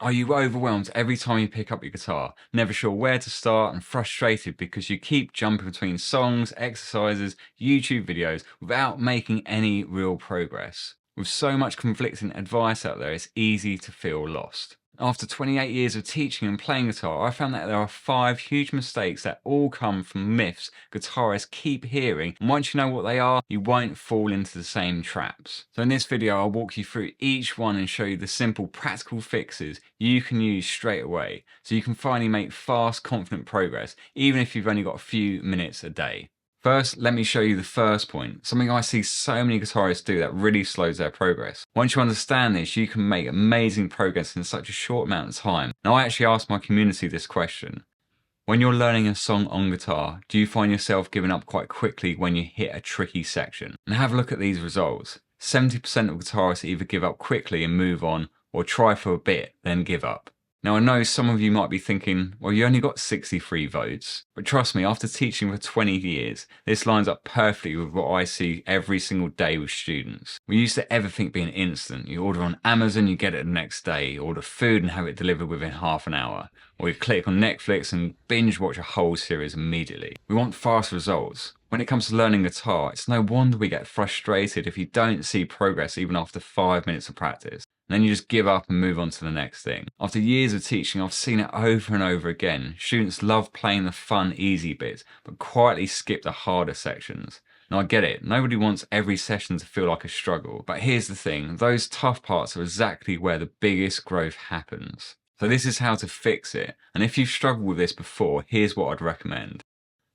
Are you overwhelmed every time you pick up your guitar, never sure where to start and frustrated because you keep jumping between songs, exercises, YouTube videos without making any real progress? With so much conflicting advice out there, it's easy to feel lost. After 28 years of teaching and playing guitar, I found that there are 5 huge mistakes that all come from myths guitarists keep hearing, and once you know what they are, you won't fall into the same traps. So in this video, I'll walk you through each one and show you the simple practical fixes you can use straight away, so you can finally make fast, confident progress, even if you've only got a few minutes a day. First, let me show you the first point, something I see so many guitarists do that really slows their progress. Once you understand this, you can make amazing progress in such a short amount of time. Now, I actually asked my community this question. When you're learning a song on guitar, do you find yourself giving up quite quickly when you hit a tricky section? And have a look at these results. 70% of guitarists either give up quickly and move on, or try for a bit, then give up. Now, I know some of you might be thinking, well, you only got 63 votes. But trust me, after teaching for 20 years, this lines up perfectly with what I see every single day with students. We used to everything being instant. You order on Amazon, you get it the next day. You order food and have it delivered within half an hour. Or you click on Netflix and binge watch a whole series immediately. We want fast results. When it comes to learning guitar, it's no wonder we get frustrated if you don't see progress even after 5 minutes of practice. And then you just give up and move on to the next thing. After years of teaching, I've seen it over and over again. Students love playing the fun, easy bits, but quietly skip the harder sections. Now I get it, nobody wants every session to feel like a struggle, but here's the thing, those tough parts are exactly where the biggest growth happens. So this is how to fix it, and if you've struggled with this before, here's what I'd recommend.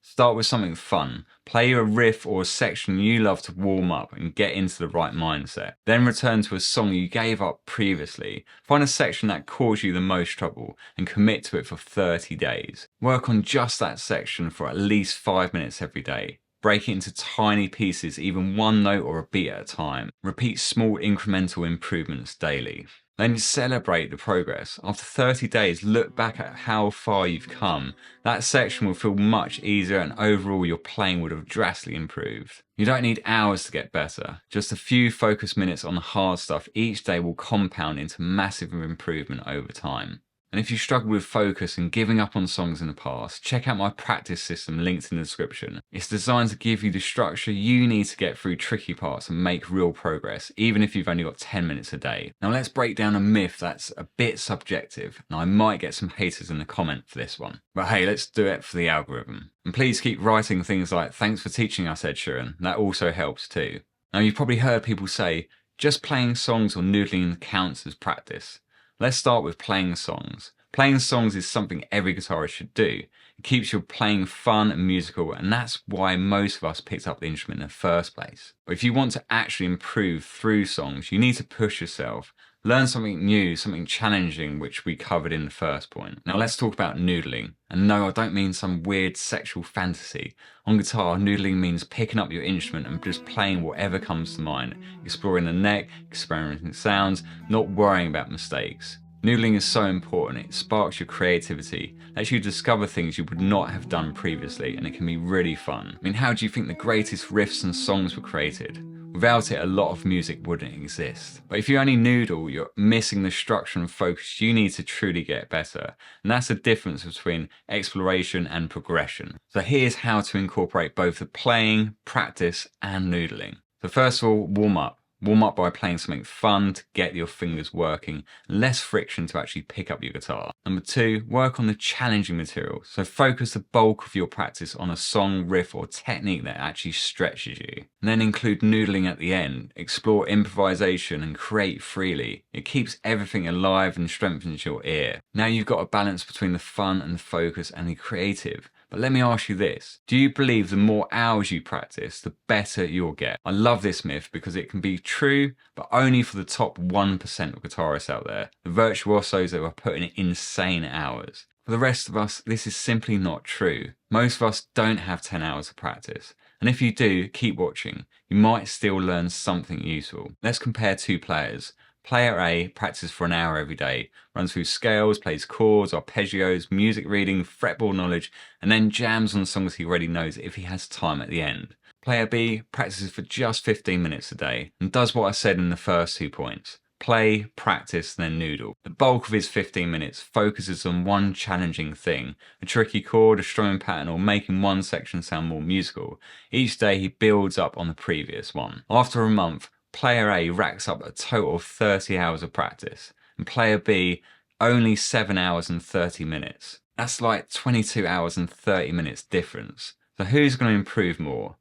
Start with something fun. Play a riff or a section you love to warm up and get into the right mindset. Then return to a song you gave up previously. Find a section that caused you the most trouble and commit to it for 30 days. Work on just that section for at least 5 minutes every day. Break it into tiny pieces, even one note or a beat at a time. Repeat small incremental improvements daily. Then celebrate the progress. After 30 days, look back at how far you've come. That section will feel much easier and overall your playing would have drastically improved. You don't need hours to get better. Just a few focused minutes on the hard stuff each day will compound into massive improvement over time. And if you struggle with focus and giving up on songs in the past, check out my practice system linked in the description. It's designed to give you the structure you need to get through tricky parts and make real progress, even if you've only got 10 minutes a day. Now let's break down a myth that's a bit subjective, and I might get some haters in the comment for this one. But hey, let's do it for the algorithm. And please keep writing things like, "Thanks for teaching us, Ed Sheeran." That also helps too. Now you've probably heard people say, just playing songs or noodling counts as practice. Let's start with playing songs. Playing songs is something every guitarist should do. It keeps your playing fun and musical, and that's why most of us picked up the instrument in the first place. But if you want to actually improve through songs, you need to push yourself. Learn something new, something challenging, which we covered in the first point. Now let's talk about noodling. And no, I don't mean some weird sexual fantasy. On guitar, noodling means picking up your instrument and just playing whatever comes to mind, exploring the neck, experimenting with sounds, not worrying about mistakes. Noodling is so important, it sparks your creativity, lets you discover things you would not have done previously, and it can be really fun. I mean, how do you think the greatest riffs and songs were created? Without it, a lot of music wouldn't exist. But if you only noodle, you're missing the structure and focus you need to truly get better. And that's the difference between exploration and progression. So here's how to incorporate both the playing, practice, and noodling. So first of all, warm up. Warm up by playing something fun to get your fingers working, less friction to actually pick up your guitar. Number 2, work on the challenging material. So focus the bulk of your practice on a song, riff, or technique that actually stretches you. And then include noodling at the end. Explore improvisation and create freely. It keeps everything alive and strengthens your ear. Now you've got a balance between the fun and the focus and the creative. But let me ask you this, do you believe the more hours you practice, the better you'll get? I love this myth because it can be true, but only for the top 1% of guitarists out there, the virtuosos that are putting in insane hours. For the rest of us, this is simply not true. Most of us don't have 10 hours of practice. And if you do, keep watching. You might still learn something useful. Let's compare 2 players. Player A practices for an hour every day, runs through scales, plays chords, arpeggios, music reading, fretboard knowledge, and then jams on songs he already knows if he has time at the end. Player B practices for just 15 minutes a day and does what I said in the first 2 points. play, practice, then noodle. The bulk of his 15 minutes focuses on one challenging thing, a tricky chord, a strumming pattern, or making one section sound more musical. Each day he builds up on the previous one. After a month, player A racks up a total of 30 hours of practice, and player B only 7 hours and 30 minutes. That's like 22 hours and 30 minutes difference. So who's going to improve more?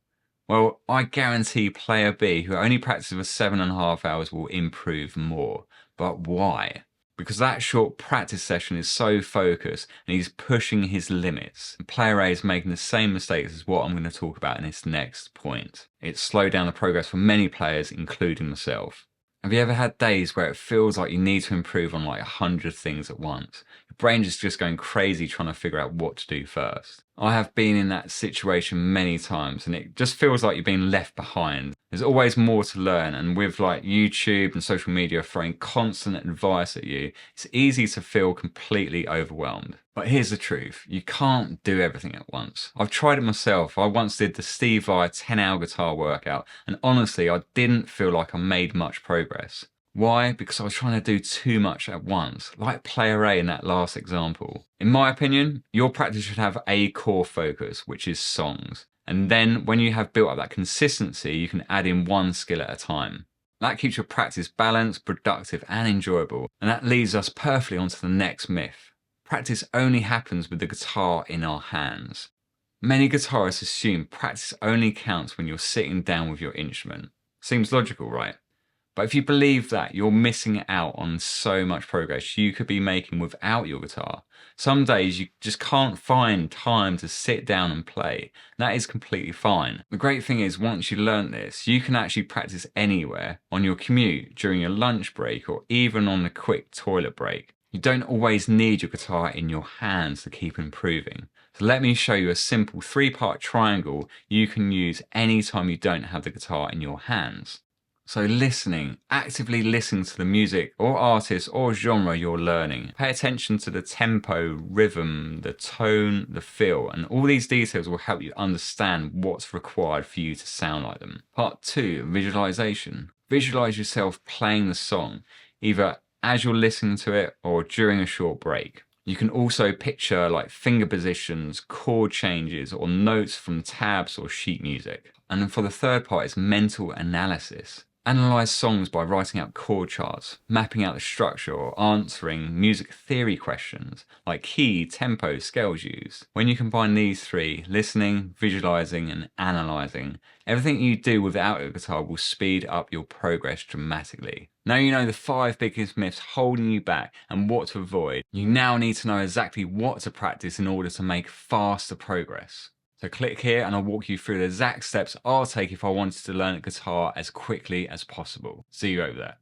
Well, I guarantee player B, who only practices for 7.5 hours, will improve more. But why? Because that short practice session is so focused and he's pushing his limits. And player A is making the same mistakes as what I'm going to talk about in this next point. It's slowed down the progress for many players, including myself. Have you ever had days where it feels like you need to improve on like 100 things at once? Your brain is just going crazy trying to figure out what to do first. I have been in that situation many times and it just feels like you're being left behind. There's always more to learn, and with like YouTube and social media throwing constant advice at you, it's easy to feel completely overwhelmed. But here's the truth, you can't do everything at once. I've tried it myself. I once did the Steve Vai 10-hour guitar workout, and honestly, I didn't feel like I made much progress. Why? Because I was trying to do too much at once, like player A in that last example. In my opinion, your practice should have a core focus, which is songs. And then when you have built up that consistency, you can add in one skill at a time. That keeps your practice balanced, productive, and enjoyable. And that leads us perfectly onto the next myth. Practice only happens with the guitar in our hands. Many guitarists assume practice only counts when you're sitting down with your instrument. Seems logical, right? But if you believe that, you're missing out on so much progress you could be making without your guitar. Some days you just can't find time to sit down and play. That is completely fine. The great thing is, once you learn this, you can actually practice anywhere, on your commute, during your lunch break, or even on a quick toilet break. You don't always need your guitar in your hands to keep improving. So let me show you a simple 3-part triangle you can use anytime you don't have the guitar in your hands. So listening, actively listening to the music or artist or genre you're learning. Pay attention to the tempo, rhythm, the tone, the feel, and all these details will help you understand what's required for you to sound like them. Part 2, visualization. Visualize yourself playing the song, either as you're listening to it or during a short break. You can also picture like finger positions, chord changes, or notes from tabs or sheet music. And then for the third part is mental analysis. Analyze songs by writing out chord charts, mapping out the structure, or answering music theory questions like key, tempo, scales used. When you combine these three, listening, visualizing, and analyzing, everything you do without a guitar will speed up your progress dramatically. Now you know the 5 biggest myths holding you back and what to avoid. You now need to know exactly what to practice in order to make faster progress. So click here and I'll walk you through the exact steps I'll take if I wanted to learn guitar as quickly as possible. See you over there.